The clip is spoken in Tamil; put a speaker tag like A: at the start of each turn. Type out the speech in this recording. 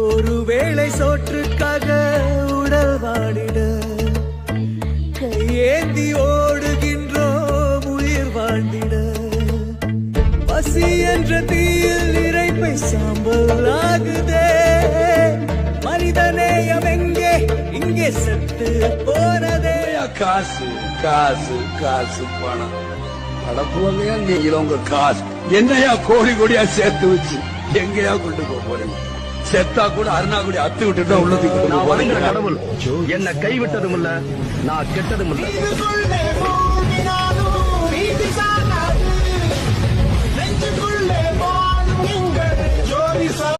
A: ஒருவேளை சோற்றுக்காக உடல் வாடிட கையேந்தி ஓடுகின்றோம் உயிர் வாழ்ந்திட. பசி என்ற தீயில் இறைப்பை சாம்பல் ஆகுதே. மனிதநேயம் எங்கே இங்கே செத்து போனதே.
B: காசு காசு காசு பணம் படப்போதையா நீங்க உங்க காசு என்னையா கோடி கோடியா சேர்த்து வச்சு எங்கேயா கொண்டு போக போறீங்க? செத்தா கூட அருணாக்குடி அத்து விட்டுட்டு உள்ளதுக்கு
C: நான் வணங்குற கடவுள் என்ன கைவிட்டதும் இல்ல, நான் கெட்டதும் இல்ல.
A: நெஞ்சுக்குள்ளே